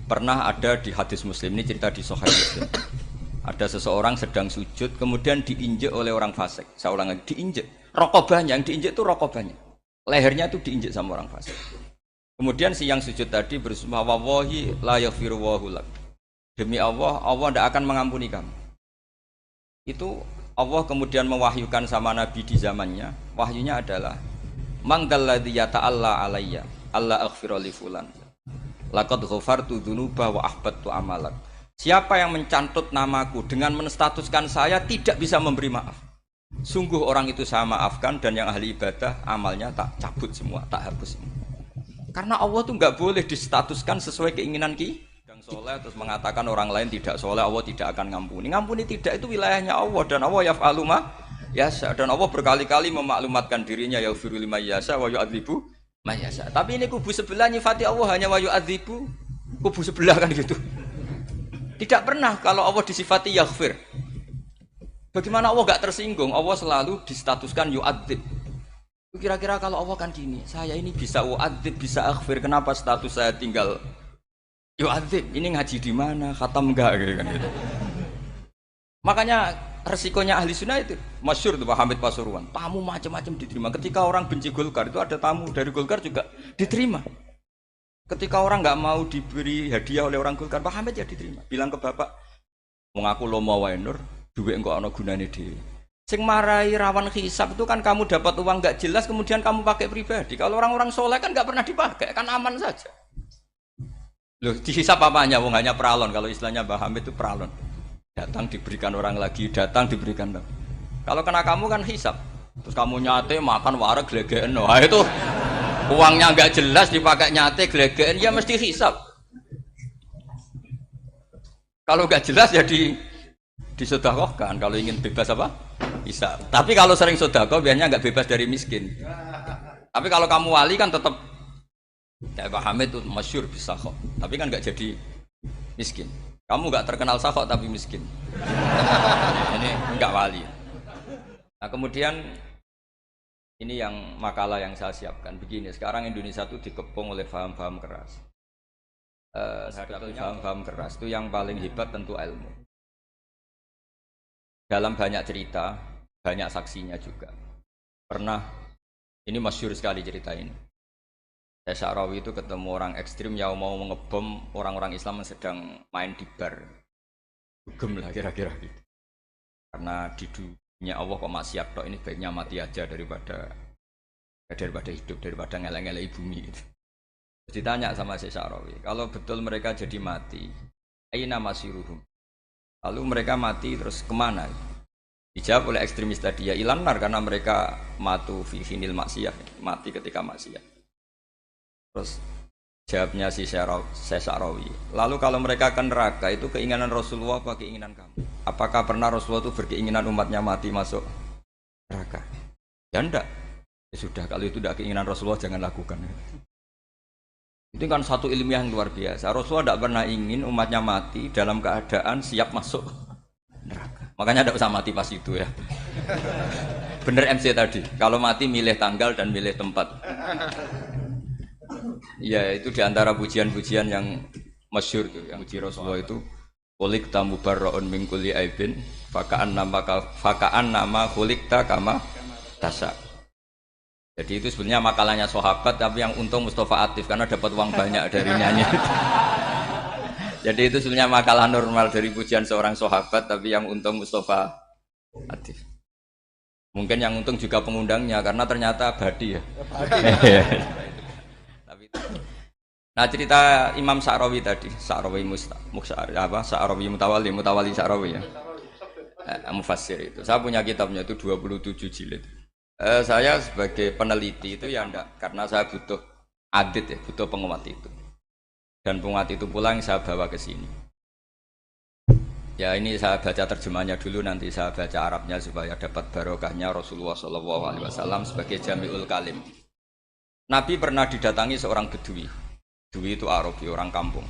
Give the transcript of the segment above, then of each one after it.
Pernah ada di hadis Muslim, ini cerita di Sahih Muslim. Ada seseorang sedang sujud, kemudian diinjek oleh orang fasik. Saya ulang lagi, diinjek. Rokobahnya, yang diinjek itu rokobahnya. Lehernya itu diinjek sama orang fasik. Kemudian si yang sujud tadi bersumpah, wallahi la yaghfiru wallahu lak. Demi Allah, Allah tidak akan mengampuni kamu. Itu Allah kemudian mewahyukan sama Nabi di zamannya. Wahyunya adalah, manggalladzi yata'alla alayya, Allah aghfira li fulan. Laqad ghafartu dzunuba wa ahbattu amalak. Siapa yang mencantut namaku dengan menstatuskan saya tidak bisa memberi maaf. Sungguh orang itu saya maafkan dan yang ahli ibadah amalnya tak cabut semua, tak hapus semua. Karena Allah tuh nggak boleh distatuskan sesuai keinginan kita. Yang soleh terus mengatakan orang lain tidak soleh, Allah tidak akan ngampuni. Ngampuni tidak, itu wilayahnya Allah dan Allah yaf'alu ma yasha, dan Allah berkali-kali memaklumatkan dirinya yaghfiru liman yasha wa yu'adzibu man yasha. Tapi ini kubu sebelah nyifati Allah hanya wa yu'adzibu, kubu sebelah kan gitu. Tidak pernah kalau Allah disifati yaghfir. Bagaimana Allah gak tersinggung? Allah selalu distatuskan yu'adzib. Kira-kira kalau Allah kan gini, saya ini bisa u'adzib, bisa aghfir, kenapa status saya tinggal yu'adzib? Ini ngaji di mana? Khatam enggak kan gitu. Makanya resikonya ahli sunnah itu masyhur tuh Pak Hamid Pasuruan. Tamu macam-macam diterima. Ketika orang benci Golkar itu ada tamu dari Golkar juga diterima. Ketika orang nggak mau diberi hadiah oleh orang Golkar, Pak Hamid ya diterima. Bilang ke bapak, mengaku lo mau wainur, duit enggak ono gunane dhewe. Sing marai rawan hisab itu kan kamu dapat uang nggak jelas kemudian kamu pakai pribadi. Kalau orang-orang soleh kan nggak pernah dipakai, kan aman saja. Loh, dihisab apanya? Wong hanya pralon. Kalau istilahnya Pak Hamid itu pralon. Datang diberikan orang lagi, datang diberikan lagi. Kalau kena kamu kan hisab. Terus kamu nyate makan wareg glegeken. Wah itu uangnya nggak jelas dipakai nyate glegeken, ya mesti hisab. Kalau nggak jelas ya disedekahkan. Kalau ingin bebas apa? Hisab. Tapi kalau sering sedekah biasanya nggak bebas dari miskin. Tapi kalau kamu wali kan tetap ya Pak Hamid itu masyhur bisa kok. Tapi kan nggak jadi miskin. Kamu nggak terkenal sakok tapi miskin. Ini nggak wali. Nah kemudian ini yang makalah yang saya siapkan begini. Sekarang Indonesia itu dikepung oleh paham-paham keras. Paham-paham keras itu yang paling hebat tentu ilmu. Dalam banyak cerita, banyak saksinya juga. Pernah, ini masyhur sekali cerita ini. Sya'rawi itu ketemu orang ekstrim yang mau ngebom orang-orang Islam yang sedang main di bar. Dugem lah kira-kira gitu. Karena di dunia Allah kok maksiat tok, ini baiknya mati aja daripada hidup, daripada ngeleng-ngeleng bumi gitu. Terus ditanya sama Sya'rawi, kalau betul mereka jadi mati, aina masiruhum? Lalu mereka mati terus kemana? Dijawab oleh ekstremis tadi, ya ilanar, karena mereka matu fi hinil maksiyah, mati ketika maksiat. Terus jawabnya si Sya'rawi, lalu kalau mereka ke neraka itu keinginan Rasulullah apa keinginan kamu? Apakah pernah Rasulullah itu berkeinginan umatnya mati masuk neraka? Ya enggak. Ya sudah, kalau itu tidak keinginan Rasulullah jangan lakukan. Itu kan satu ilmiah yang luar biasa. Rasulullah tidak pernah ingin umatnya mati dalam keadaan siap masuk neraka. Makanya tidak usah mati pas itu ya. Bener MC tadi, kalau mati milih tanggal dan milih tempat. Ya itu diantara pujian-pujian yang masyhur tuh, yang puji Rasulullah itu khuliqta mubarra'un min kulli aibin faka'an nama khuliqta kama tasya. Jadi itu sebenarnya makalahnya sahabat, tapi yang untung Mustafa Atif karena dapat uang banyak dari nyanyi. Jadi itu sebenarnya makalah normal dari pujian seorang sahabat, tapi yang untung Mustafa Atif. Mungkin yang untung juga pengundangnya karena ternyata abadi ya. Nah cerita Imam Sya'rawi tadi, Sya'rawi Sya'rawi Mutawali Sya'rawi ya. Mufassir itu. Saya punya kitabnya itu 27 jilid. Saya sebagai peneliti itu ya enggak, karena saya butuh adit ya, butuh penguat itu. Dan penguat itu pula yang saya bawa ke sini. Ya ini saya baca terjemahnya dulu, nanti saya baca Arabnya supaya dapat barokahnya Rasulullah SAW sebagai Jami'ul Kalim. Nabi pernah didatangi seorang bedui. Bedui itu Arabi, orang kampung.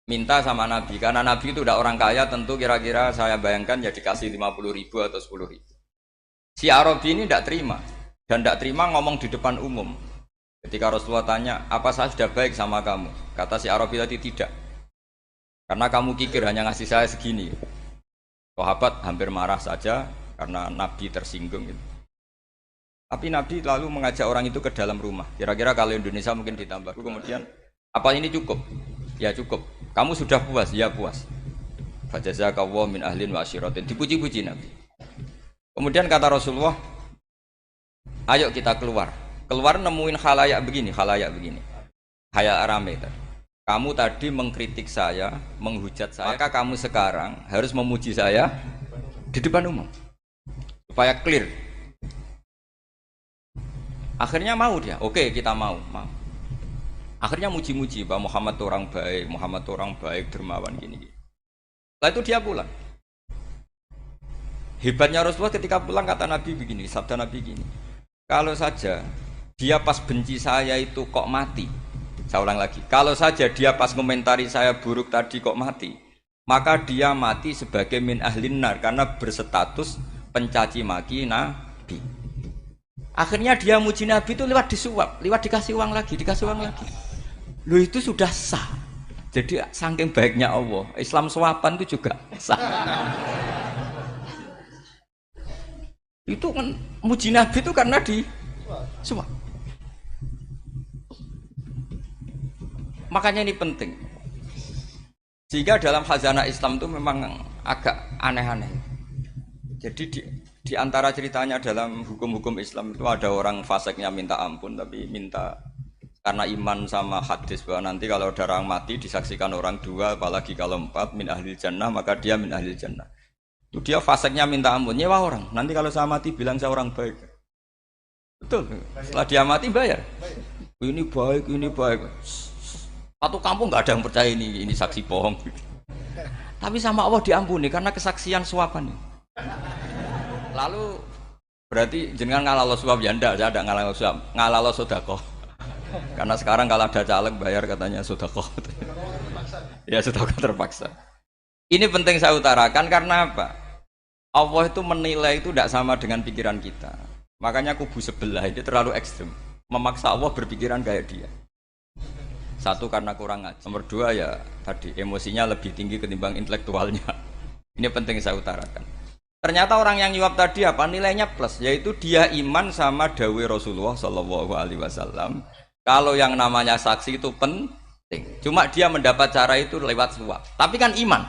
Minta sama Nabi, karena Nabi itu udah orang kaya, tentu kira-kira saya bayangkan ya dikasih 50.000 atau 10.000. Si Arabi ini tidak terima, dan tidak terima ngomong di depan umum. Ketika Rasulullah tanya, apa saya sudah baik sama kamu? Kata si Arabi tadi tidak. Karena kamu kikir hanya ngasih saya segini. Sahabat hampir marah saja karena Nabi tersinggung gitu. Tapi Nabi lalu mengajak orang itu ke dalam rumah. Kira-kira kalau Indonesia mungkin ditambah. Kemudian, apa ini cukup? Ya cukup. Kamu sudah puas? Ya puas. Fajazakallahu min ahlin wa asyiratin. Dipuji-puji Nabi. Kemudian kata Rasulullah, ayo kita keluar. Keluar nemuin khalayak begini. Khalayak rame tadi. Kamu tadi mengkritik saya, menghujat saya, maka kamu sekarang harus memuji saya di depan umum. Supaya clear. Akhirnya mau dia. Oke, kita mau. Akhirnya muji-muji bahwa Muhammad orang baik, dermawan gini. Setelah itu dia pulang. Hebatnya Rasulullah ketika pulang kata Nabi begini, sabda Nabi gini. Kalau saja dia pas benci saya itu kok mati. Saya ulang lagi. Kalau saja dia pas komentari saya buruk tadi kok mati, maka dia mati sebagai min ahlin nar karena berstatus pencaci maki Nabi. Akhirnya dia muji Nabi itu lewat disuap, lewat dikasih uang lagi. Lu itu sudah sah. Jadi saking baiknya Allah, Islam suapan itu juga sah. Itu kan muji Nabi itu karena disuap. Makanya ini penting. Sehingga dalam khazanah Islam itu memang agak aneh-aneh. Jadi di antara ceritanya dalam hukum-hukum Islam itu ada orang fasiknya minta ampun, tapi minta karena iman sama hadis bahwa nanti kalau ada orang mati disaksikan orang dua, apalagi kalau empat min ahlil jannah, maka dia min ahlil jannah. Itu dia fasiknya minta ampun, nyewa orang. Nanti kalau saya mati bilang saya orang baik. Betul. Setelah dia mati bayar. Ini baik. Satu kampung nggak ada yang percaya ini saksi bohong. Tapi sama Allah diampuni karena kesaksian suapan. Lalu berarti jenengan ngalalo suap ya ndak, saya ada ngalalo suap, ngalalo sedekah. Karena sekarang kalau ada caleg bayar katanya sedekah. Ya sedekah terpaksa. Ini penting saya utarakan karena apa? Allah itu menilai itu tidak sama dengan pikiran kita. Makanya kubu sebelah ini terlalu ekstrem, memaksa Allah berpikiran kayak dia. Satu karena kurang ngaji. Nomor dua ya tadi emosinya lebih tinggi ketimbang intelektualnya. Ini penting saya utarakan. Ternyata orang yang nyuap tadi apa nilainya plus, yaitu dia iman sama dawuh Rasulullah Shallallahu Alaihi Wasallam. Kalau yang namanya saksi itu penting. Cuma dia mendapat cara itu lewat suap. Tapi kan iman.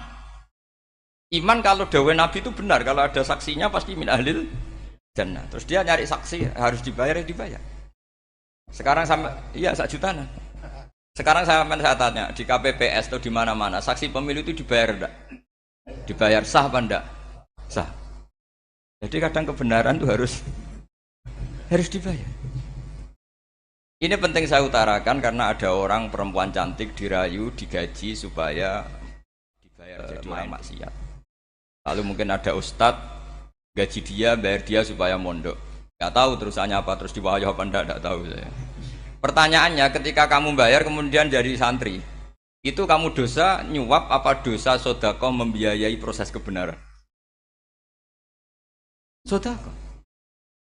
Iman kalau dawuh Nabi itu benar. Kalau ada saksinya pasti min ahlil jannah. Terus dia nyari saksi harus dibayar. Sekarang sama iya 1 juta. Sekarang saya tanya di KPPS atau di mana-mana saksi pemilu itu dibayar enggak? Dibayar sah apa enggak? Sah. Jadi kadang kebenaran itu harus dibayar. Ini penting saya utarakan karena ada orang perempuan cantik dirayu, digaji supaya dibayar jadi orang maksiat. Lalu mungkin ada ustadz gaji dia, bayar dia supaya mondok. Enggak tahu terusannya apa, terus dibayar apa enggak tahu saya. Pertanyaannya ketika kamu bayar kemudian jadi santri, itu kamu dosa nyuap apa dosa sedekah membiayai proses kebenaran? Sedekah.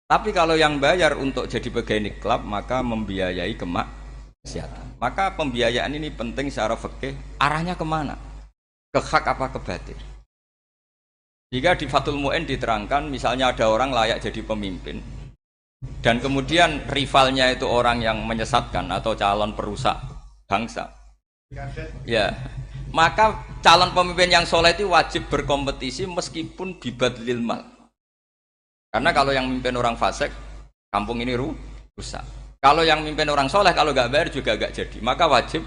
Tapi kalau yang bayar untuk jadi pegawai klub maka membiayai kemaksiatan. Maka pembiayaan ini penting secara fikih, arahnya kemana? Ke hak apa ke batil? Jika di Fathul Mu'in diterangkan misalnya ada orang layak jadi pemimpin dan kemudian rivalnya itu orang yang menyesatkan atau calon perusak bangsa, ya maka calon pemimpin yang soleh itu wajib berkompetisi meskipun bibadlil mal. Karena kalau yang memimpin orang fasik, kampung ini rusak. Kalau yang memimpin orang soleh, kalau nggak bayar juga nggak jadi, maka wajib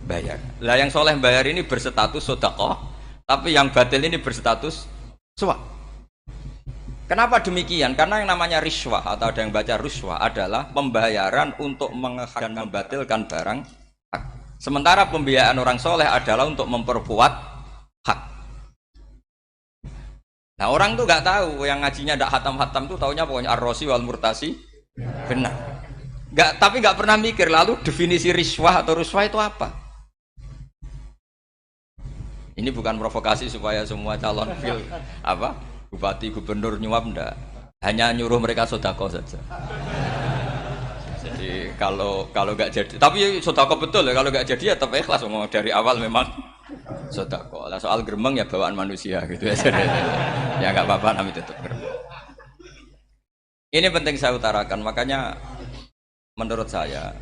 bayar. Lah yang soleh bayar ini berstatus sedekah, tapi yang batil ini berstatus suap. Kenapa demikian? Karena yang namanya riswah atau ada yang baca ruswah adalah pembayaran untuk menghak dan membatilkan barang hak. Sementara pembiayaan orang soleh adalah untuk memperkuat hak. Nah orang tuh nggak tahu, yang ngajinya ndak hatam-hatam tuh taunya pokoknya ar-rosi wal murtasi benar. Tapi nggak pernah mikir lalu definisi riswah atau ruswah itu apa? Ini bukan provokasi supaya semua calon bupati, gubernur nyuap enggak, hanya nyuruh mereka sedekah saja. Jadi kalau nggak jadi, tapi sedekah betul ya, kalau nggak jadi ya tetap ikhlas dari awal memang sedekah. Lah soal gremeng ya bawaan manusia gitu ya. Ya enggak apa-apa kami tetap gremeng. Ini penting saya utarakan, makanya menurut saya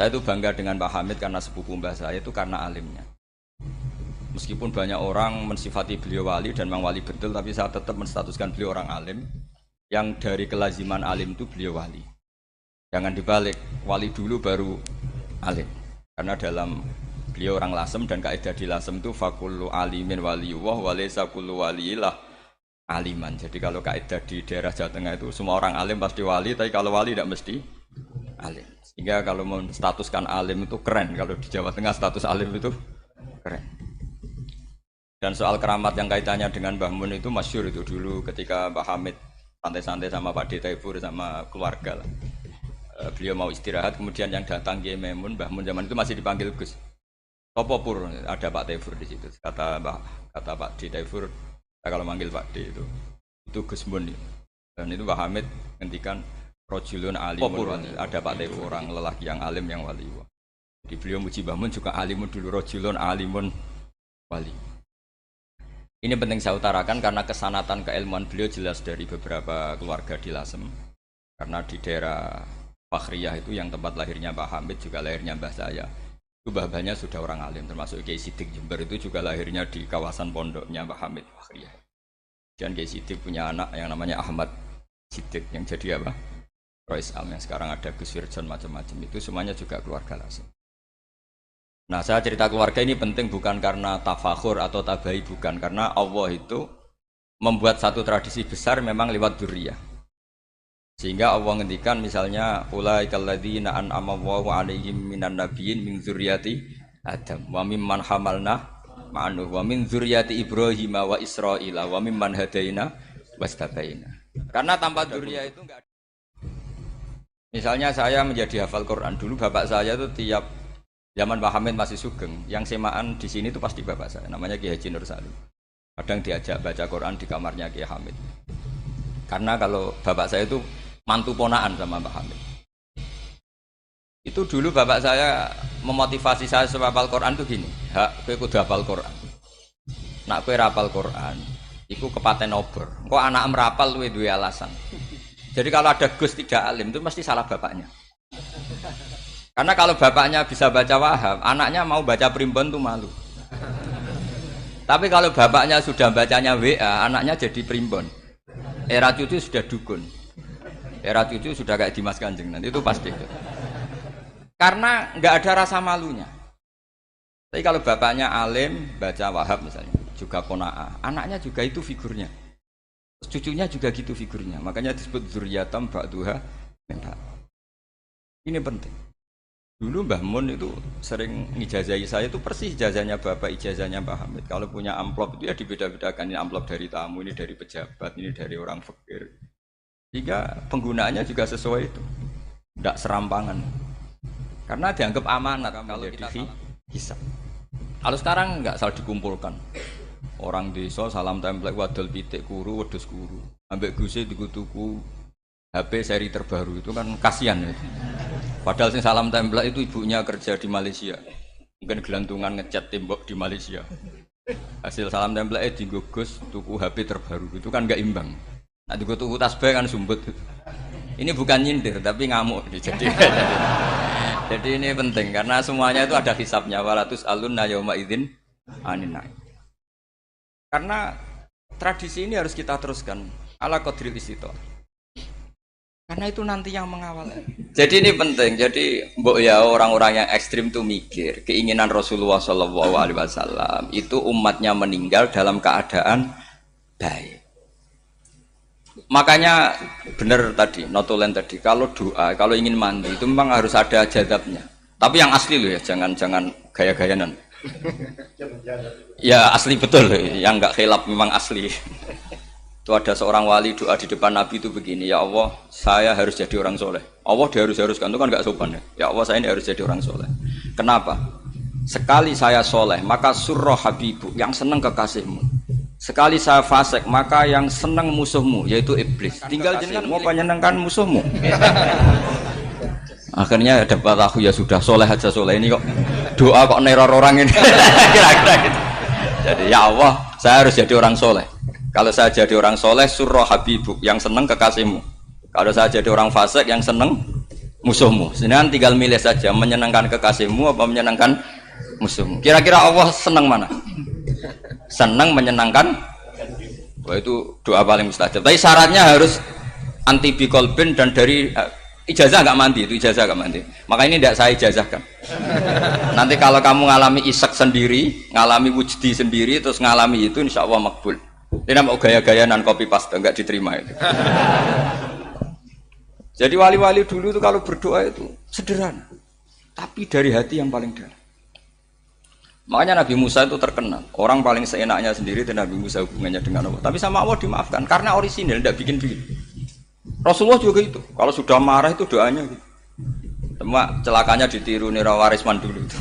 itu bangga dengan Pak Hamid karena sepupu mbah saya itu karena alimnya. Meskipun banyak orang mensifati beliau wali dan memang wali betul, tapi saya tetap menstatuskan beliau orang alim yang dari kelaziman alim itu beliau wali. Jangan dibalik, wali dulu baru alim. Karena dalam beliau orang Lasem dan kaidah di Lasem itu fakullu alimin waliyullah walaysa kullu waliyillah aliman. Jadi kalau kaidah di daerah Jawa Tengah itu semua orang alim pasti wali, tapi kalau wali tidak mesti alim. Sehingga kalau menstatuskan alim itu keren. Kalau di Jawa Tengah status alim itu keren. Dan soal keramat yang kaitannya dengan Mbah Mun itu masyhur itu dulu ketika Mbah Hamid santai-santai sama Pak Taifur sama keluarga lah. Beliau mau istirahat, kemudian yang datang Kiai Maimun, Mbah Mun zaman itu masih dipanggil Gus. Sopo pur, ada Pak Taifur di situ. Kata Pak Taifur, kalau manggil Pak D itu Gus Mun. Dan itu Mbah Hamid ngendikan rojulun alimun, ada Pak Taifur orang lelaki yang alim yang wali. Jadi beliau muji Mbah Mun juga alimun dulu, rojulun alimun wali. Ini penting saya utarakan karena kesanatan keilmuan beliau jelas dari beberapa keluarga di Lasem. Karena di daerah Fakhriyah itu yang tempat lahirnya Pak Hamid juga lahirnya mbah saya. Itu mbah-mbahnya sudah orang alim, termasuk Kiai Sidik Jember itu juga lahirnya di kawasan pondoknya Pak Hamid Fakhriyah. Dan Kiai Sidik punya anak yang namanya Ahmad Sidik yang jadi apa? Rois Am yang sekarang ada Gus Wirjon macam-macam itu semuanya juga keluarga Lasem. Nah, saya cerita keluarga ini penting bukan karena tafakhur atau tabai, bukan, karena Allah itu membuat satu tradisi besar memang lewat dzurriyyah. Sehingga Allah ngendikan misalnya ulaikal ladzina an'ama Allahu 'alaihim minan nabiyyin min dzurriyyati Adam wa mimman hamalna ma'anu wa min dzurriyyati Ibrahim wa Israila wa mimman hadaina wastabaina. Karena tanpa dzurriyyah itu enggak ada. Misalnya saya menjadi hafal Quran dulu, bapak saya itu tiap zaman Pak Hamid masih sugeng, yang semaan di sini itu pasti bapak saya, namanya Kiai Haji Nur Salim. Kadang diajak baca Quran di kamarnya Kiai Hamid. Karena kalau bapak saya itu mantu ponaan sama Pak Hamid. Itu dulu bapak saya memotivasi saya supaya hafal Quran itu gini, hak kowe kudu hafal Quran. Nak kowe rapal Quran, iku kepaten obor. Kok anak merapal luwe duwe alasan. Jadi kalau ada Gus tidak alim itu mesti salah bapaknya. Karena kalau bapaknya bisa baca Wahab, anaknya mau baca primbon tuh malu. Tapi kalau bapaknya sudah bacanya WA, anaknya jadi primbon. Era cucu sudah dukun. Era cucu sudah kayak Dimas Kanjeng, nanti itu pasti. Karena nggak ada rasa malunya. Tapi kalau bapaknya alim, baca Wahab misalnya, juga Qona'ah, anaknya juga itu figurnya. Cucunya juga gitu figurnya. Makanya disebut dzurriyyatam ba'duha min ba'd. Ini penting. Dulu Mbah Mun itu sering ngijazahi saya itu persis ijazahnya bapak, ijazahnya Mbah Hamid. Kalau punya amplop itu ya dibeda-bedakan, ini amplop dari tamu, ini dari pejabat, ini dari orang fakir. Jika penggunaannya juga sesuai itu, tidak serampangan. Karena dianggap amanat kalau kita hisab. Kalau sekarang nggak salah dikumpulkan. Orang desa salam template wadol pitik kuru, wedhus kuru. Ambek guse dikutuku HP seri terbaru itu kan kasihan ya. Padahal sing salam template itu ibunya kerja di Malaysia. Mungkin gelantungan ngecat tembok di Malaysia. Hasil salam template digugus tuku HP terbaru itu kan nggak imbang. Nah dikutuku tasbih kan sumbut. Ini bukan nyindir tapi ngamuk jadi ini penting karena semuanya itu ada hisabnya walatus alunna yauma idzin anin naim. Karena tradisi ini harus kita teruskan ala qadril istithar. Karena itu nanti yang mengawal. Jadi ini penting. Jadi mbok ya orang-orang yang ekstrim tuh mikir keinginan Rasulullah SAW itu umatnya meninggal dalam keadaan baik. Makanya benar tadi, notulen tadi, kalau doa, kalau ingin mandi itu memang harus ada jadabnya. Tapi yang asli loh ya, jangan gaya-gayanan. Ya asli betul, yang nggak khilaf memang asli. Itu ada seorang wali doa di depan Nabi itu begini, ya Allah, saya harus jadi orang soleh. Allah diharuskan itu kan nggak sopan ya. Ya Allah, saya ini harus jadi orang soleh. Kenapa? Sekali saya soleh, maka surroh habibu, yang senang kekasihmu. Sekali saya fasik, maka yang senang musuhmu, yaitu iblis. Tinggal jenengan mau menyenangkan musuhmu. Akhirnya dapat aku ya sudah soleh aja soleh ini kok doa kok neror orang ini. Kira-kira gitu. Jadi ya Allah, saya harus jadi orang soleh. Kalau saya jadi orang soleh, surah habibuk, yang seneng kekasihmu. Kalau saya jadi orang fasik, yang seneng musuhmu. Sebenarnya tinggal milih saja, menyenangkan kekasihmu apa menyenangkan musuhmu. Kira-kira Allah seneng mana? Seneng menyenangkan. Wah, itu doa paling mustajab. Tapi syaratnya harus anti bikolbin dan dari ijazah nggak mandi, itu ijazah nggak mandi. Maka ini tidak saya ijazahkan. Nanti kalau kamu ngalami isak sendiri, ngalami wujdi sendiri, terus ngalami itu, insya Allah makbul. Ini namanya gaya-gaya nan copy paste, nggak diterima itu. Jadi wali-wali dulu itu kalau berdoa itu sederhana, tapi dari hati yang paling dalam. Makanya Nabi Musa itu terkenal. Orang paling seenaknya sendiri itu Nabi Musa hubungannya dengan Allah. Tapi sama Allah dimaafkan karena orisinil, tidak bikin-bikin. Rasulullah juga itu. Kalau sudah marah itu doanya gitu. Cuma celakanya ditiru Nira Warisman dulu itu.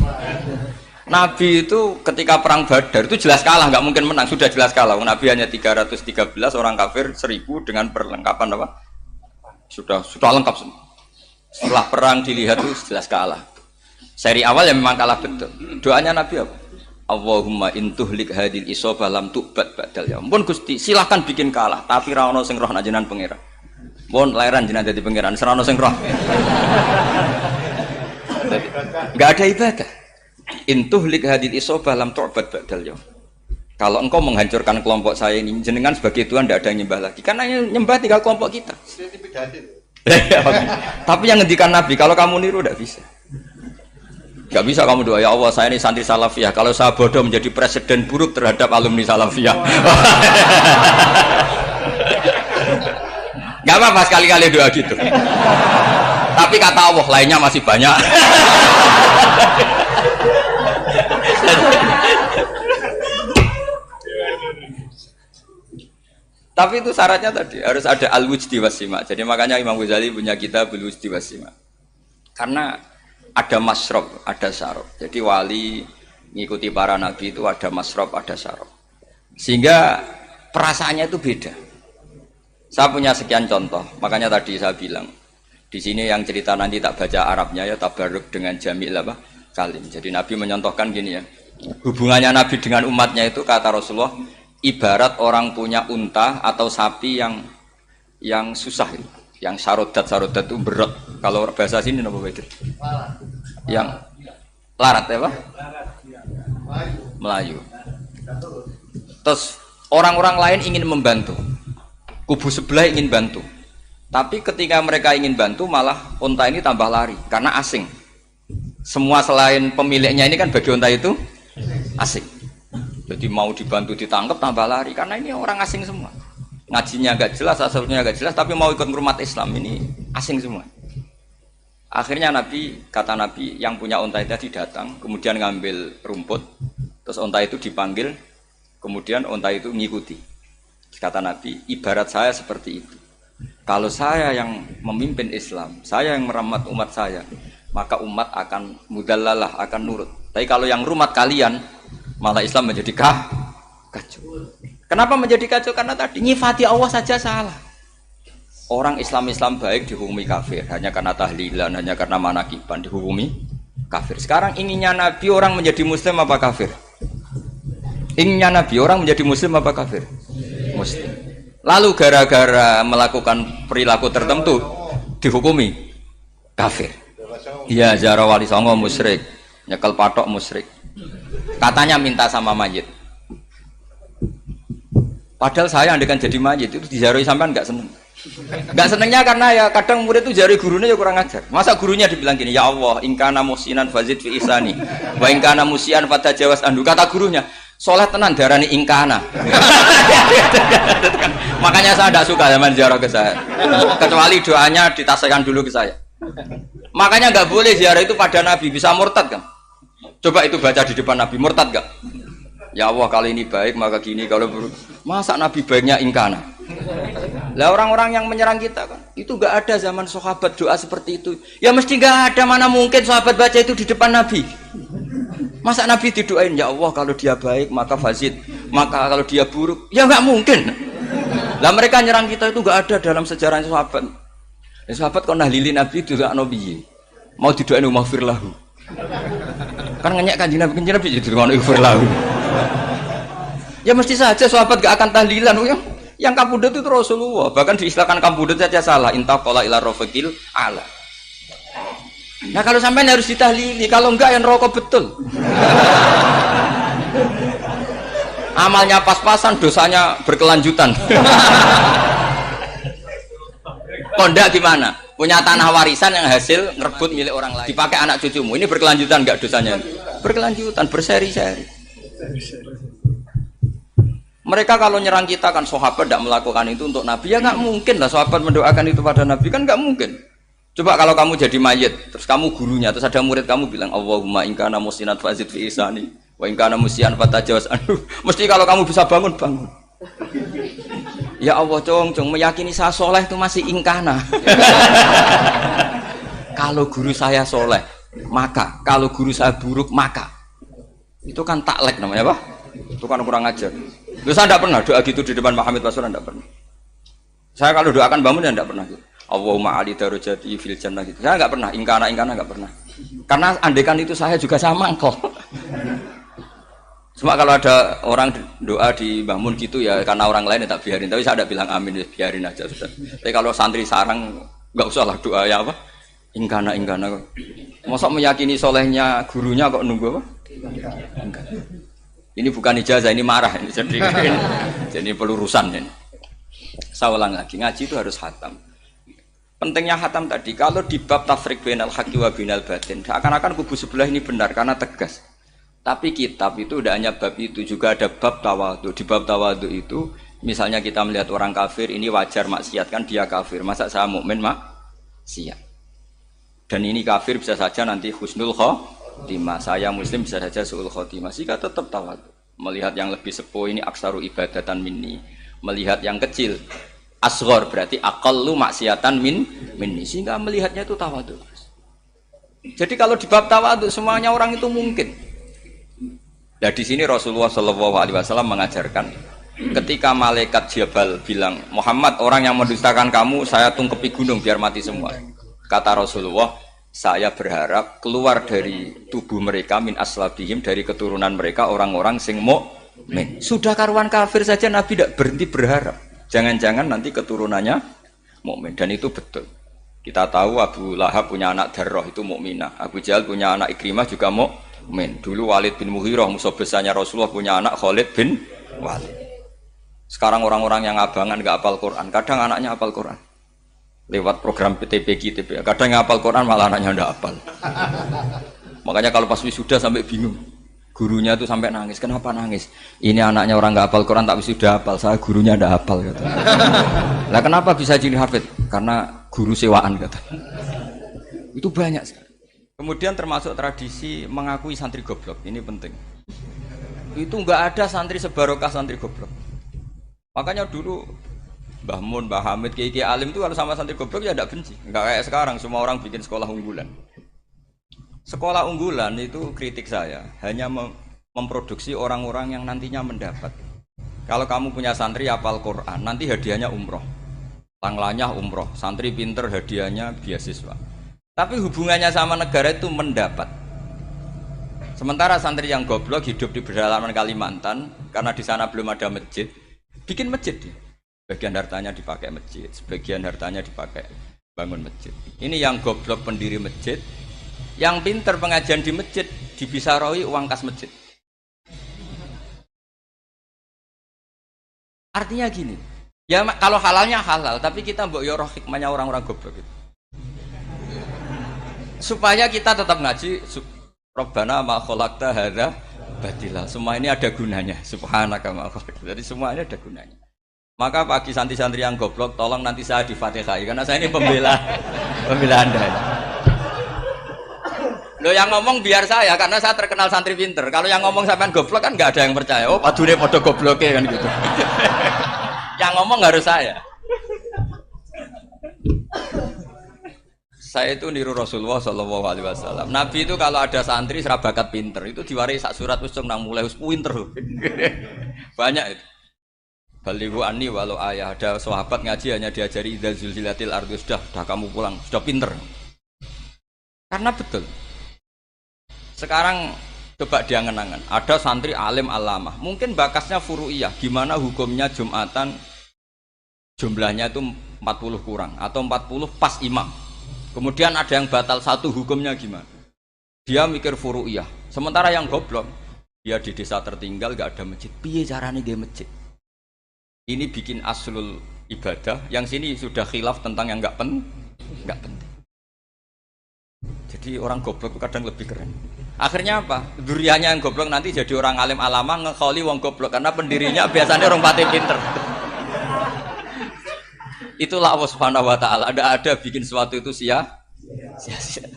Nabi itu ketika perang Badar itu jelas kalah, nggak mungkin menang, sudah jelas kalah. Nabi hanya 313, orang kafir 1000 dengan perlengkapan apa? Sudah lengkap semua. Setelah perang dilihat itu jelas kalah. Seri awal ya memang kalah betul. Doanya Nabi apa? Allahumma intuhlik hadil isobah lam tu'bad ba'dal ya. Ampun Gusti, silahkan bikin kalah, tapi ra ono sing roh najenan pangeran. Mohon lahiran jenah jadi pangeran, serano sing roh. Enggak ada ibadah. Intuhlik hadil isobah lam tu'bad ba'dal ya. Kalau engkau menghancurkan kelompok saya ini, jenengan sebagai Tuhan tidak ada yang nyembah lagi. Karena yang nyembah tinggal kelompok kita. Tapi yang ngendikan Nabi, kalau kamu niru tidak bisa. Gak bisa kamu doa, ya Allah saya ini santri salafiyah, kalau saya bodoh menjadi presiden buruk terhadap alumni salafiyah. Gak apa-apa sekali-kali doa gitu. Tapi kata Allah lainnya masih banyak. Tapi itu syaratnya tadi harus ada al-wujdi wasima. Jadi makanya Imam Ghazali punya kitab al-wujdi wasima. Karena ada masrob, ada syarab. Jadi wali ngikuti para nabi itu ada masrob, ada syarab. Sehingga perasaannya itu beda. Saya punya sekian contoh. Makanya tadi saya bilang di sini yang cerita nanti tak baca Arabnya ya tabarruk dengan jamil apa kalim. Jadi Nabi menyontohkan gini ya. Hubungannya Nabi dengan umatnya itu kata Rasulullah ibarat orang punya unta atau sapi yang susah itu. Yang sarodat itu berat. Kalau bahasa sini apa itu? Yang larat ya Pak? Melayu. Terus orang-orang lain ingin membantu. Kubu sebelah ingin bantu. Tapi ketika mereka ingin bantu malah unta ini tambah lari karena asing. Semua selain pemiliknya ini kan bagi unta itu asing. Jadi mau dibantu ditangkap tambah lari karena ini orang asing semua. Ngajinya agak jelas, asalnya agak jelas, tapi mau ikut ngurmat Islam ini asing semua. Akhirnya kata Nabi, yang punya unta itu tadi datang, kemudian ngambil rumput, terus unta itu dipanggil, kemudian unta itu ngikuti. Kata Nabi, ibarat saya seperti itu. Kalau saya yang memimpin Islam, saya yang merawat umat saya, maka umat akan mudallalah, akan nurut. Tapi kalau yang rumat kalian, malah Islam menjadi kacau. Kenapa menjadi kacau? Karena tadi nyifati Allah saja salah. Orang Islam baik dihukumi kafir hanya karena tahlilan, hanya karena manakiban dihukumi kafir. Sekarang inginnya Nabi orang menjadi muslim apa kafir? Inginnya Nabi orang menjadi muslim apa kafir? Muslim. Lalu gara-gara melakukan perilaku tertentu dihukumi kafir. Iya, ziarah wali songo musyrik, nyekel patok musyrik. Katanya minta sama mayit. Padahal saya andekan jadi mayit itu dijaroi sampean nggak seneng. Nggak senengnya karena ya kadang murid itu jaroi gurunya ya kurang ajar. Masa gurunya dibilang gini, ya Allah, ingkana musinan fazid fi isani, wa ingkana musian fatajawas andu. Kata gurunya, soleh tenan darani ingkana. Makanya saya tidak suka zaman ziarah ke saya. Kecuali doanya ditasihkan dulu ke saya. Makanya nggak boleh ziarah itu pada Nabi, bisa murtad kan? Coba itu baca di depan Nabi, murtad nggak? Ya Allah kali ini baik maka gini, kalau buruk masa Nabi baiknya ingkana. Lah orang-orang yang menyerang kita kan itu gak ada zaman sahabat doa seperti itu. Ya mesti gak ada, mana mungkin sahabat baca itu di depan Nabi. Masa Nabi didoain ya Allah kalau dia baik maka fazid, maka kalau dia buruk ya gak mungkin. Lah mereka nyerang kita itu gak ada dalam sejarah sahabat. Ya, sahabat kok nahlili Nabi itu gak nabi. Mau didoain maghfir lahu. Kan ngenyek kanjeng Nabi jadi ngono ighfir lahu. Ya mesti saja sahabat gak akan tahlilan. Yang kabudut itu Rasulullah. Bahkan diistilahkan kabudut saja salah. Intaqala ila rafiqil ala. Nah kalau sampai harus ditahlili, kalau enggak yang rokok betul. Amalnya pas-pasan, dosanya berkelanjutan. Kondak gimana? Punya tanah warisan yang hasil ngerebut milik orang lain, dipakai anak cucumu, ini berkelanjutan enggak dosanya? Berkelanjutan, berseri-seri. Mereka kalau nyerang kita kan sahabat tidak melakukan itu untuk Nabi, ya nggak mungkin lah sahabat mendoakan itu pada Nabi, kan nggak mungkin. Coba kalau kamu jadi mayit, terus kamu gurunya, terus ada murid kamu bilang Allahumma in kana muhsinan fazid fi ihsani wa in kana musian fatajawaz anhu. Mesti kalau kamu bisa bangun. Ya Allah, cong meyakini saya soleh itu masih ingkana. Kalau guru saya soleh, maka kalau guru saya buruk, maka itu kan taklek namanya, apa? Itu kan kurang ajar. Loh, saya tidak pernah doa gitu di depan Pak Hamid Pasuruan, tidak pernah. Saya kalau doakan bangun ya tidak pernah gitu. Allahumma ali darajati fil jannah gitu. Saya nggak pernah, ingkana nggak pernah. Karena andekan itu saya juga sama kok. Cuma kalau ada orang doa di bangun gitu ya karena orang lain ya tak biarin. Tapi saya tidak bilang amin, ya biarin aja sudah. Tapi kalau santri sarang nggak usah lah doa ya apa? Ingkana. Masa meyakini solehnya gurunya kok nunggu apa? Ini bukan ijazah, ini marah ini. Jadi pelurusan ini. Saya ulang lagi, ngaji itu harus khatam. Pentingnya khatam tadi, kalau di bab tafriq bainal haqqi wa bainal batin, akan kubu sebelah ini benar karena tegas. Tapi kitab itu tidak hanya bab itu, juga ada bab tawadhu. Di bab tawadhu itu, misalnya kita melihat orang kafir, ini wajar maksiat kan dia kafir. Masa saya mukmin maksiat? Dan ini kafir bisa saja nanti husnul khotimah. Saya muslim bisa saja su'ul khotimah. Jika tetap tawadhu. Melihat yang lebih sepuh ini aksaru ibadatan minni. Melihat yang kecil asghar berarti aqallu maksiatan minni, sehingga melihatnya itu tawadhu. Jadi kalau di bab tawadhu semuanya orang itu mungkin. Nah di sini Rasulullah SAW mengajarkan ketika malaikat Jabal bilang Muhammad, orang yang mendustakan kamu saya tungkepi gunung biar mati semua. Kata Rasulullah, saya berharap keluar dari tubuh mereka min aslabihim, dari keturunan mereka orang-orang sing mukmin. Sudah karuan kafir saja Nabi tidak berhenti berharap. Jangan-jangan nanti keturunannya mukmin, dan itu betul. Kita tahu Abu Lahab punya anak Darrah itu mukminah. Abu Jahal punya anak Ikrimah juga mukmin. Dulu Walid bin Mughirah musuh besarnya Rasulullah punya anak Khalid bin Walid. Sekarang orang-orang yang abangan nggak hafal Quran, kadang anaknya hafal Quran. Lewat program PTPG, kadang yang hafal Quran malah anaknya nggak hafal. Makanya kalau pas wisuda sampai bingung. Gurunya itu sampai nangis. Kenapa nangis? Ini anaknya orang nggak hafal Quran tapi sudah hafal. Saya gurunya nggak hafal. Kata. Lah kenapa bisa jadi hafid? Karena guru sewaan kata. Itu banyak. Kemudian termasuk tradisi mengakui santri goblok. Ini penting. Itu nggak ada santri sebarokah santri goblok. Makanya dulu Mbah Mun, Mbah Hamid, Kiai Alim itu kalau sama santri goblok ya tidak benci. Nggak kayak sekarang semua orang bikin sekolah unggulan. Sekolah unggulan itu kritik saya hanya memproduksi orang-orang yang nantinya mendapat. Kalau kamu punya santri hafal Quran, nanti hadiahnya umroh, tanglanya umroh, santri pinter hadiahnya beasiswa. Tapi hubungannya sama negara itu mendapat. Sementara santri yang goblok hidup di pedalaman Kalimantan, karena di sana belum ada masjid, bikin masjid. Sebagian hartanya dipakai masjid, sebagian hartanya dipakai bangun masjid. Ini yang goblok pendiri masjid. Yang pinter pengajian di masjid dibisaroi uang kas masjid. Artinya gini, ya kalau halalnya halal, tapi kita mbok yo roh hikmahnya orang-orang goblok gitu. Supaya kita tetap ngaji Rabbana ma khalaqta hadza batila. Semua ini ada gunanya. Subhanaka ma khalaqta. Jadi semua ini ada gunanya. Maka bagi santri-santri yang goblok, tolong nanti saya di-Fatihai karena saya ini pembela Anda. Loh yang ngomong biar saya, karena saya terkenal santri pinter. Kalau yang ngomong sampean goblok kan nggak ada yang percaya. Oh, padune podo gobloknya kan gitu. Yang ngomong harus saya. Saya itu niru Rasulullah SAW. Nabi itu kalau ada santri serabakat pinter, itu diwarai sak surat usung nang mulai pinter. Banyak itu. Balighu anni walau ayah. Ada sahabat ngaji hanya diajari idza zulzilatil ardu, sudah kamu pulang, sudah pinter. Karena betul. Sekarang Coba dia ngenangan. Ada santri alim alamah, mungkin bakasnya furu'iyah. Gimana hukumnya Jumatan jumlahnya itu 40 kurang atau 40 pas imam. Kemudian ada yang batal satu, hukumnya gimana? Dia mikir furu'iyah. Sementara yang goblok, dia di desa tertinggal gak ada masjid. Piye caranya dia masjid? Ini bikin aslul ibadah. Yang sini sudah khilaf tentang yang gak penting. Jadi orang goblok kadang lebih keren. Akhirnya apa? Duriannya yang goblok nanti jadi orang alim alama ngekholi wong goblok karena pendirinya biasanya orang pati pinter. Itulah Allah Subhanahu wa taala. Ada bikin sesuatu itu sia-sia.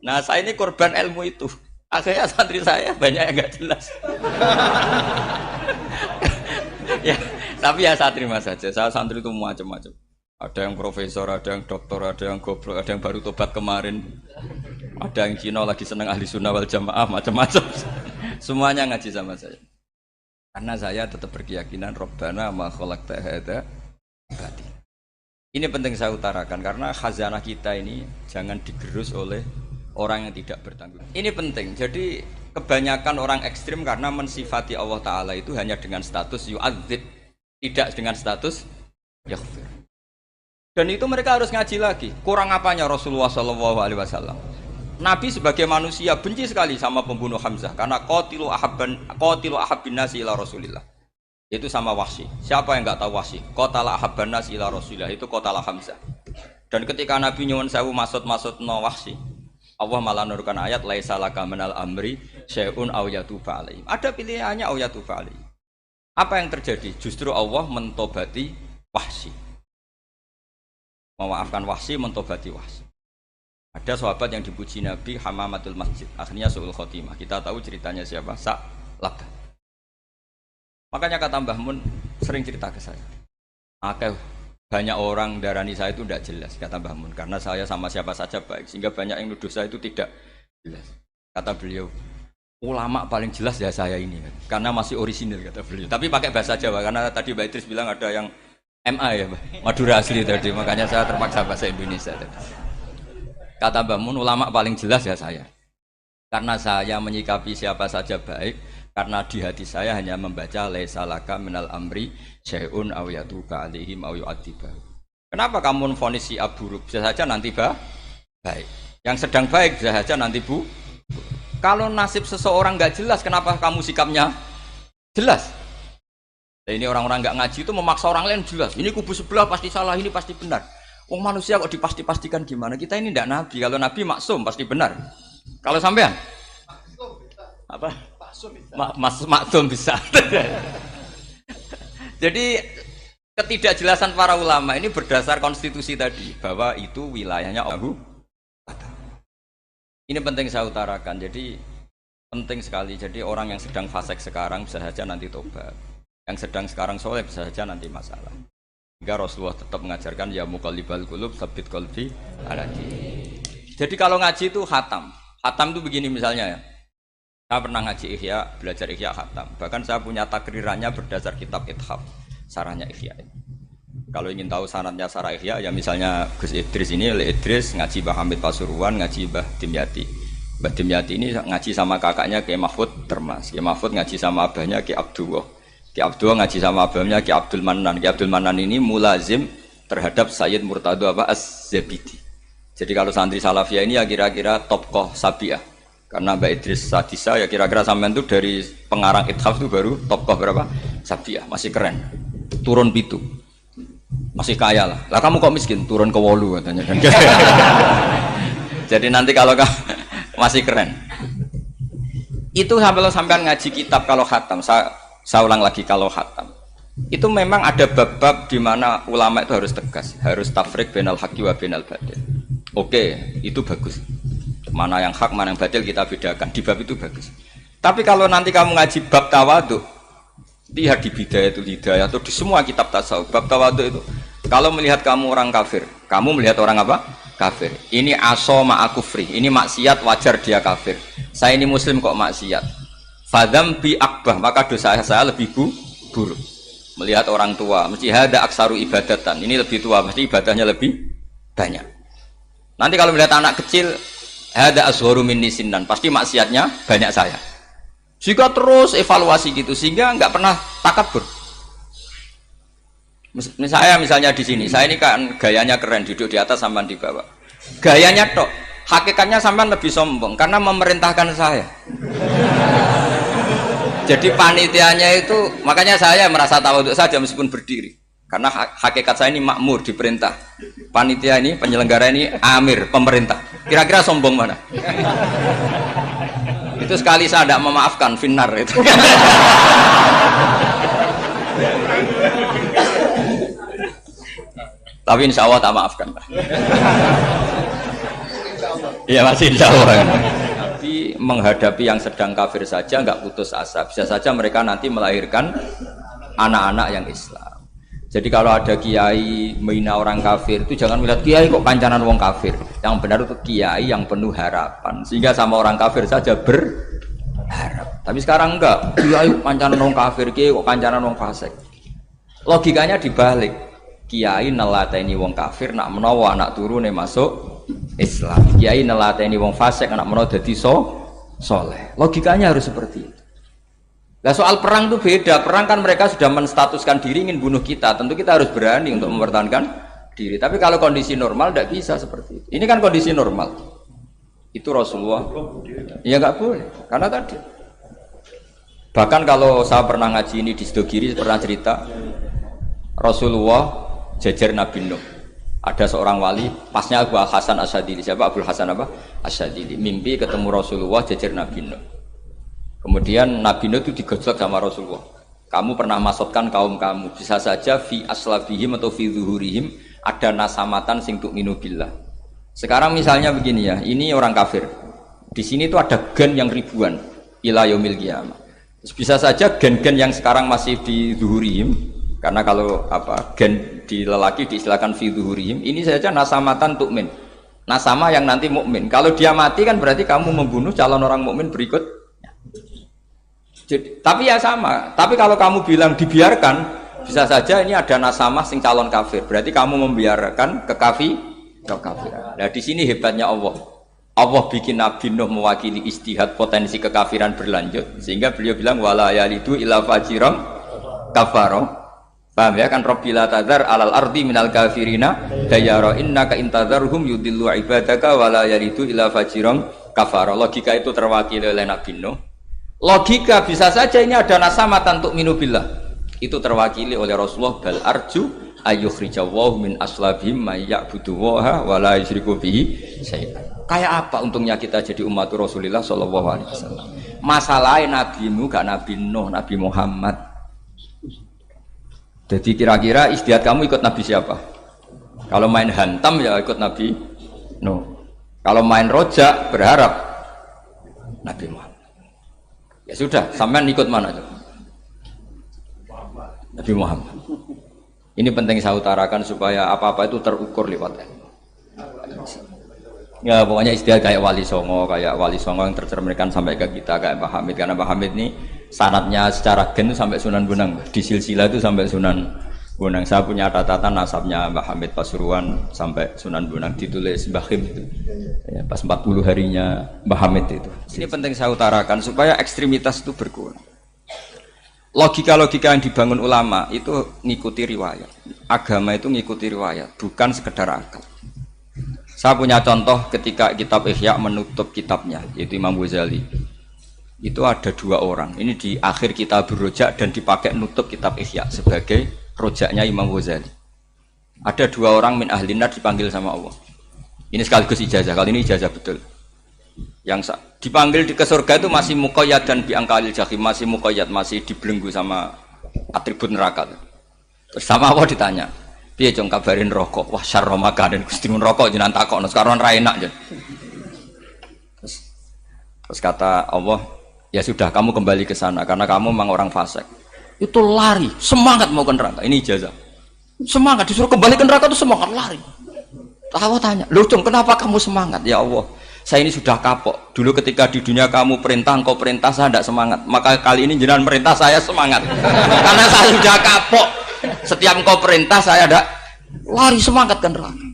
Nah, saya ini korban ilmu itu. Akhirnya santri saya banyak yang enggak jelas. Ya, tapi ya saya terima saja. Saya santri itu macam-macam. Ada yang profesor, ada yang doktor, ada yang goblok, ada yang baru tobat kemarin. Ada yang Cina lagi senang ahli sunnah wal jamaah, macam-macam. Semuanya ngaji sama saya. Karena saya tetap berkeyakinan Rabbana ma khalaqta hadza batil. Ini penting saya utarakan karena khazanah kita ini jangan digerus oleh orang yang tidak bertanggung. Ini penting. Jadi kebanyakan orang ekstrim karena mensifati Allah Ta'ala itu hanya dengan status yu'adzib, tidak dengan status yaghfir. Dan itu mereka harus ngaji lagi. Kurang apanya Rasulullah SAW? Nabi sebagai manusia benci sekali sama pembunuh Hamzah karena qatilu ahabbin nasi ila Rasulillah. Itu sama Wahsy. Siapa yang enggak tahu Wahsy? Qatala ahabban nasi ila Rasulillah, itu qatala Hamzah. Dan ketika Nabi nyuwun sewu maksud-maksudna Wahsy, Allah malah nurunkan ayat laisa laka minal amri syai'un aw yatuba alaihim. Ada pilihannya aw yatuba alaihim. Apa yang terjadi? Justru Allah mentobati Wahsy. Memaafkan Wahsy, mentobati Wahsy. Ada sahabat yang dipuji Nabi Hamamatul Masjid, akhirnya su'ul khotimah. Kita tahu ceritanya siapa? Sa'labah. Makanya kata Mbah Mun sering cerita ke saya. Banyak orang darani saya itu tidak jelas, kata Mbah Mun, karena saya sama siapa saja baik, sehingga banyak yang nuduh saya itu tidak jelas. Kata beliau, ulama paling jelas ya saya ini, karena masih orisinil, kata beliau. Tapi pakai bahasa Jawa, karena tadi Mbak Idris bilang ada yang MA ya, Madura asli tadi, makanya saya terpaksa bahasa Indonesia tadi. Kata Mbah Mun, ulama paling jelas ya saya. Karena saya menyikapi siapa saja baik, karena di hati saya hanya membaca laisa laka minal amri syai'un aw yatuba alaihim aw yu'adziba. Kenapa kamu vonis si buruk? Bisa saja nanti baik. Yang sedang baik bisa saja nanti bu. Kalau nasib seseorang enggak jelas, kenapa kamu sikapnya jelas? Nah, ini orang-orang enggak ngaji itu memaksa orang lain jelas. Ini kubu sebelah pasti salah, ini pasti benar. Wong manusia kok dipasti-pastikan gimana? Kita ini tidak nabi. Kalau nabi maksum pasti benar. Kalau sampean apa? Maksum bisa. Jadi ketidakjelasan para ulama ini berdasar konstitusi tadi bahwa itu wilayahnya Allah. Ini penting saya utarakan. Jadi penting sekali. Jadi orang yang sedang fasik sekarang bisa saja nanti tobat. Yang sedang sekarang soleh bisa saja nanti masalah. Hingga Rasulullah tetap mengajarkan ya muqallibal qulub tsabbit qalbi ala dinik. Jadi kalau ngaji itu khatam. Khatam itu begini misalnya ya. Saya pernah ngaji Ihya, belajar Ihya khatam. Bahkan saya punya takrirannya berdasar kitab Ithaf, sarahnya Ihya. Kalau ingin tahu sanadnya sarah Ihya ya misalnya Gus Idris ini, oleh Idris ngaji Mbah Hamid Pasuruan, ngaji Mbah Dimyati. Mbah Dimyati ini ngaji sama kakaknya Kiai Mahfud Termas. Kiai Mahfud ngaji sama abahnya Kiai Abdullah. Ki Abdul ngaji sama abangnya Ki Abdul Manan. Ki Abdul Manan ini mulazim terhadap Sayyid Murtado Az-Zabidi. Jadi kalau santri Salafiyah ini ya kira-kira topkoh Sabiah. Karena Mbak Idris Sadisa ya kira-kira sampean itu dari pengarang Ithaf itu baru topkoh berapa? Sabiah, masih keren. Turun pitu. Masih kaya lah. Lah kamu kok miskin? Turun ke 8 katanya kan. Jadi nanti kalau masih keren. Itu sampean ngaji kitab kalau khatam. Saya ulang lagi kalau khatam itu memang ada bab-bab di mana ulama itu harus tegas, harus tafriq bainal haqqi wa bainal batil. Oke, itu bagus. Mana yang hak, mana yang batil kita bedakan. Di bab itu bagus. Tapi kalau nanti kamu ngaji bab tawadhu, lihat di Bidayatul Hidayah atau di semua kitab tasawuf, bab tawadhu itu kalau melihat kamu orang kafir, kamu melihat orang apa? Kafir. Ini aso ma'akufri, ini maksiat wajar dia kafir. Saya ini muslim kok maksiat. Fadam bi akbah, maka dosa saya lebih buruk. Melihat orang tua, mesti ada aksaru ibadatan. Ini lebih tua, mesti ibadahnya lebih banyak. Nanti kalau melihat anak kecil, ada asgharu minni sinnan, pasti maksiatnya banyak saya. Sehingga terus evaluasi gitu, sehingga nggak pernah takabur. Misalnya di sini, saya ini kan gayanya keren, duduk di atas sampean di bawah. Gayanya tok, hakikatnya sampean lebih sombong karena memerintahkan saya. Jadi panitianya itu, makanya saya merasa tawadhu saja meskipun berdiri. Karena hakikat saya ini makmur, diperintah. Panitia ini, penyelenggara ini amir, pemerintah. Kira-kira sombong mana? Itu sekali saya tidak memaafkan, finnar itu. Tapi insya Allah tak maafkan. Iya masih insya Allah. Tapi menghadapi yang sedang kafir saja nggak putus asa. Bisa saja mereka nanti melahirkan anak-anak yang Islam. Jadi kalau ada kiai menghina orang kafir itu jangan melihat kiai kok kancanan wong kafir. Yang benar itu kiai yang penuh harapan. Sehingga sama orang kafir saja berharap. Tapi sekarang enggak. Kiai kancanan wong kafir, kiai kok kancanan wong fasik. Logikanya dibalik. Kiai nelateni wong kafir nak menawa anak turune masuk Islam. Kiai nelateni wong fasik anak menawa dadi soleh. Logikanya harus seperti itu. Nah soal perang itu beda. Perang kan mereka sudah menstatuskan diri ingin bunuh kita. Tentu kita harus berani untuk mempertahankan diri. Tapi kalau kondisi normal tidak bisa seperti itu. Ini kan kondisi normal. Itu Rasulullah. Ya nggak boleh. Karena tadi. Bahkan kalau saya pernah ngaji ini di Sidogiri pernah cerita Rasulullah jajar Nabi Nuh. Ada seorang wali, pasnya Abu Hasan Asyadili. Siapa Abu Hasan apa? Asyadili. Mimpi ketemu Rasulullah jajar Nabi Nuh. Kemudian Nabi Nuh itu digojlok sama Rasulullah. Kamu pernah maksudkan kaum kamu. Bisa saja fi aslabihim atau fi zuhurihim ada nasamatan sing tu'minu billah. Sekarang misalnya begini ya, ini orang kafir. Di sini itu ada gen yang ribuan ila yaumil qiyamah. Bisa saja gen-gen yang sekarang masih di zuhurihim, karena kalau apa gen di lelaki diistilahkan fi zuhurihim, ini saja nasamatan tu'min. Nasama yang nanti mukmin. Kalau dia mati kan berarti kamu membunuh calon orang mukmin berikut. Jadi, tapi ya sama. Tapi kalau kamu bilang dibiarkan, bisa saja ini ada nasama sing calon kafir. Berarti kamu membiarkan kekafiran. Nah di sini hebatnya Allah. Allah bikin Nabi Nuh mewakili istihad potensi kekafiran berlanjut, sehingga beliau bilang wala yalidu illa fajiran kafaro. Paham ya kan? Rabbila tadzar alal ardi minal kafirina dayara innaka intadzarhum yudillu ibadaka wala yalidu illa fajiran kafaro. Logika itu terwakili oleh Nabi Nuh. Logika bisa saja ini ada nasamatan untuk minubillah. Itu terwakili oleh Rasulullah bal arju ayyukhrijawahu min aslabihim may ya'budu waha wa la yusyriku bihi syai'an. Kayak apa untungnya kita jadi umat Rasulullah sallallahu alaihi wasallam. Masalahnya nabimu gak Nabi Nuh, Nabi Muhammad. Jadi kira-kira istiadat kamu ikut Nabi siapa? Kalau main hantam ya ikut Nabi Nuh. Kalau main rojak berharap Nabi Muhammad. Ya sudah, sampean ikut mana tuh? Nabi Muhammad. Ini penting saya utarakan supaya apa-apa itu terukur lewat ilmu. Ya pokoknya istilah kayak Wali Songo yang tercerminkan sampai ke kita kayak Mbah Hamid, karena Mbah Hamid ini sanadnya secara gen sampai Sunan Bonang, di silsilah itu sampai Sunan Bonang. Saya punya catatan nasabnya Mbah Hamid Pasuruan sampai Sunan Bonang, ditulis Mbah Khim itu ya, pas 40 harinya Mbah Hamid itu. Ini penting saya utarakan supaya ekstremitas itu berkurang. Logika-logika yang dibangun ulama itu ngikuti riwayat. Agama itu ngikuti riwayat, bukan sekedar akal. Saya punya contoh ketika kitab Ihya menutup kitabnya, yaitu Imam Ghazali. Itu ada dua orang. Ini di akhir kitab Rojak dan dipakai nutup kitab Ihya sebagai rojaknya Imam Ghazali. Ada dua orang min ahlinar dipanggil sama Allah. Ini sekaligus ijazah, kali ini ijazah betul. Yang dipanggil ke surga itu masih muqayyad dan biangkalil jahim, masih muqayyad, masih dibelenggu sama atribut neraka. Terus sama Allah ditanya, piye jong kabarin rokok? Wah syarra makanan Gusti mun rokok jenengan takokno sekarang ra enak jen. Terus kata Allah, ya sudah kamu kembali ke sana karena kamu memang orang fasik. Itu lari, semangat mau ke neraka. Ini ijazah. Semangat disuruh kembali ke neraka itu semangat lari. Allah tanya, "Loh, Jong, kenapa kamu semangat?" Ya Allah, saya ini sudah kapok. Dulu ketika di dunia kamu perintah, engkau perintah, saya tidak semangat. Maka kali ini jenengan perintah, saya semangat. Karena saya sudah kapok. Setiap engkau perintah, saya ada lari semangat ke neraka.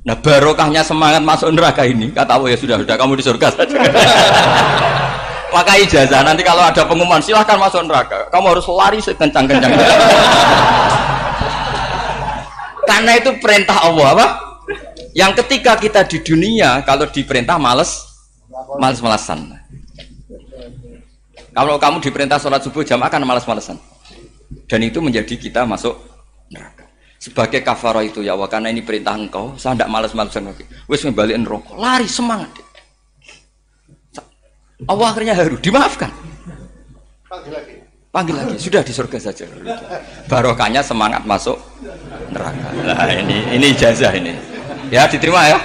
Nah barokahnya semangat masuk neraka ini, kata Allah, ya sudah kamu di surga saja. Maka ijazah nanti kalau ada pengumuman silahkan masuk neraka. Kamu harus lari sekencang-kencang. Karena itu perintah Allah apa? Yang ketika kita di dunia kalau diperintah males-malesan. Kalau kamu diperintah sholat subuh jamaah kan males-malesan. Dan itu menjadi kita masuk neraka. Sebagai kafarah itu ya Allah, karena ini perintah engkau, saya tidak males-malesan lagi. Wes ngembaliin rokok, lari semangat. Allah akhirnya haru, dimaafkan. Panggil lagi, sudah di surga saja. Barokahnya semangat masuk neraka. Nah ini ijazah ini. Ya diterima ya.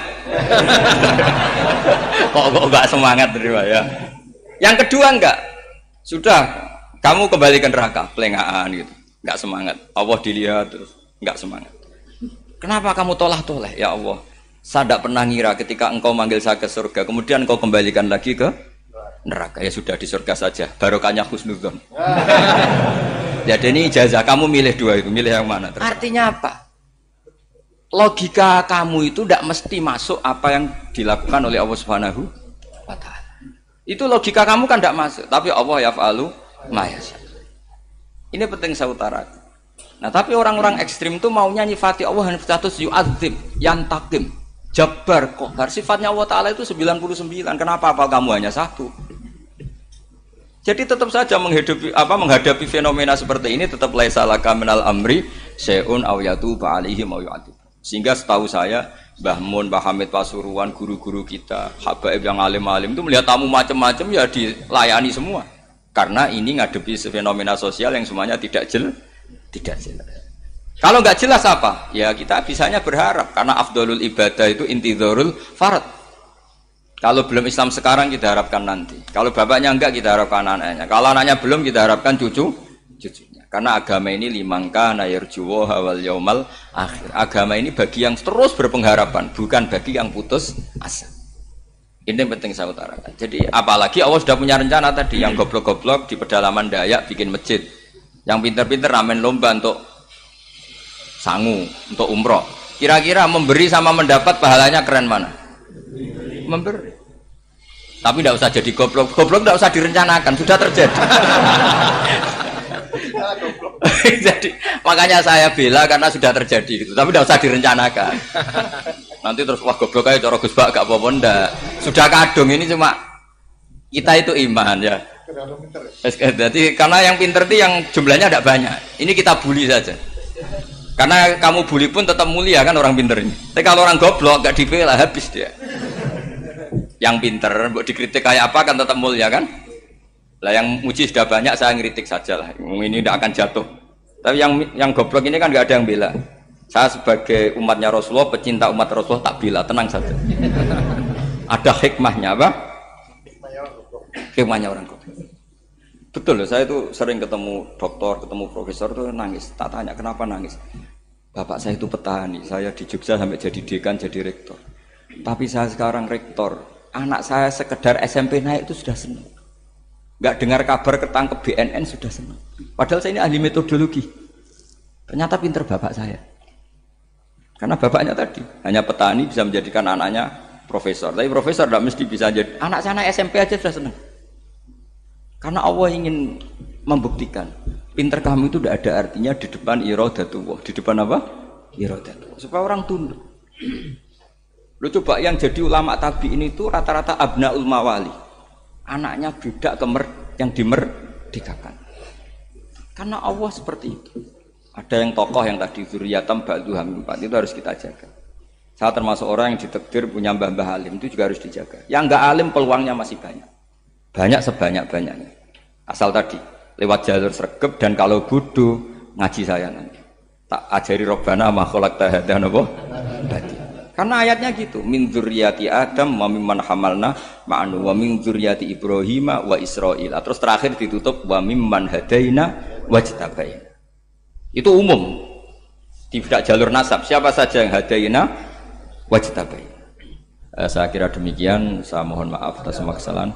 kok enggak semangat terima ya. Yang kedua enggak. Sudah kamu kembali ke neraka, pelengahan gitu. Enggak semangat. Allah dilihat terus enggak semangat. Kenapa kamu toleh? Ya Allah, saya tidak pernah ngira ketika engkau manggil saya ke surga, kemudian engkau kembalikan lagi ke neraka. Ya sudah di surga saja. Barokahnya husnudzon. Jadi ini ijazah kamu milih dua itu, milih yang mana? Artinya apa? Logika kamu itu tidak mesti masuk apa yang dilakukan oleh Allah Subhanahu wa Ta'ala. Itu logika kamu kan tidak masuk, tapi Allah yaf'alu ma yasha. Ini penting saya utarakan. Nah, tapi orang-orang ekstrim itu maunya nyifati Allah dengan status yu'adzib, yantakim, jabbar, qahar. Sifatnya Allah Ta'ala itu 99. Kenapa apa kamu hanya satu? Jadi tetap saja menghadapi fenomena seperti ini tetap laisa laka minal amri syai'un aw yatuba alaihim aw yu'adzib. Sehingga setahu saya Mbah Mun, Mbah Hamid Pasuruan, guru-guru kita, habaib yang alim-alim itu melihat tamu macam-macam ya dilayani semua. Karena ini ngadepi fenomena sosial yang semuanya tidak jelas. Kalau nggak jelas apa? Ya kita bisanya berharap karena afdolul ibadah itu intidharul farad. Kalau belum Islam sekarang kita harapkan nanti. Kalau bapaknya enggak kita harapkan anaknya. Kalau anaknya belum kita harapkan cucunya. Karena agama ini limangka nayarjuwo hawal yaumal akhir. Agama ini bagi yang terus berpengharapan, bukan bagi yang putus asa. Ini yang penting saya utarakan. Jadi apalagi Allah sudah punya rencana tadi, yang goblok-goblok di pedalaman Dayak bikin masjid, yang pinter-pinter ramen lomba untuk sangu, untuk umroh. Kira-kira memberi sama mendapat pahalanya keren mana? Memberi. Tapi tidak usah jadi goblok. Goblok tidak usah direncanakan, sudah terjadi. Jadi makanya saya bela karena sudah terjadi gitu. Tapi tidak usah direncanakan. Nanti terus wah goblok aja cara Gus Bak gak apa-apa ndak. Sudah kadung ini cuma kita itu iman ya. Jadi karena yang pinter itu yang jumlahnya tidak banyak. Ini kita bully saja. Karena kamu bully pun tetap mulia kan orang pinter ini. Tapi kalau orang goblok gak dibela habis dia. Yang pinter buat dikritik kayak apa kan tetap mulia kan? Lah yang muji sudah banyak saya ngeritik saja lah. Ini tidak akan jatuh. Tapi yang goblok ini kan nggak ada yang bela. Saya sebagai umatnya Rasulullah, pecinta umat Rasulullah tak bela, tenang saja. Ada hikmahnya apa? Hikmahnya orang goblok. Betul loh, saya itu sering ketemu dokter, ketemu profesor tuh nangis. Tak tanya kenapa nangis. Bapak saya itu petani, saya di Jogja sampai jadi dekan, jadi rektor. Tapi saya sekarang rektor, anak saya sekedar SMP naik itu sudah senang. Nggak dengar kabar ketangkep BNN sudah senang. Padahal saya ini ahli metodologi. Ternyata pinter bapak saya. Karena bapaknya tadi hanya petani bisa menjadikan anaknya profesor. Tapi profesor tidak mesti bisa jadi. Anak saya naik SMP aja sudah senang. Karena Allah ingin membuktikan pinter kamu itu tidak ada artinya di depan iradatullah. Di depan apa? Iradatullah. Supaya orang tunduk. Lu coba yang jadi ulama tabi'in itu rata-rata abnaul mawali. Anaknya budak yang dimerdekakan. Karena Allah seperti itu. Ada yang tokoh yang tadi zuriyatam ba'duham 4 itu harus kita jaga. Saya termasuk orang yang ditakdir punya mbah-mbah alim itu juga harus dijaga. Yang enggak alim peluangnya masih banyak. Banyak sebanyak-banyaknya. Asal tadi lewat jalur sregep dan kalau bodoh ngaji saya nanti. Tak ajari robbana ma khalaqta hadza napa? Karena ayatnya gitu, min dzurriyyati Adam wa mimman hamalna ma'anu wa min dzurriyyati Ibrahim wa Israil. Terus terakhir ditutup wa mimman hadaina wajtabaina. Itu umum. Tidak jalur nasab. Siapa saja yang hadaina wajtabaina. Saya kira demikian, saya mohon maaf atas kesalahan.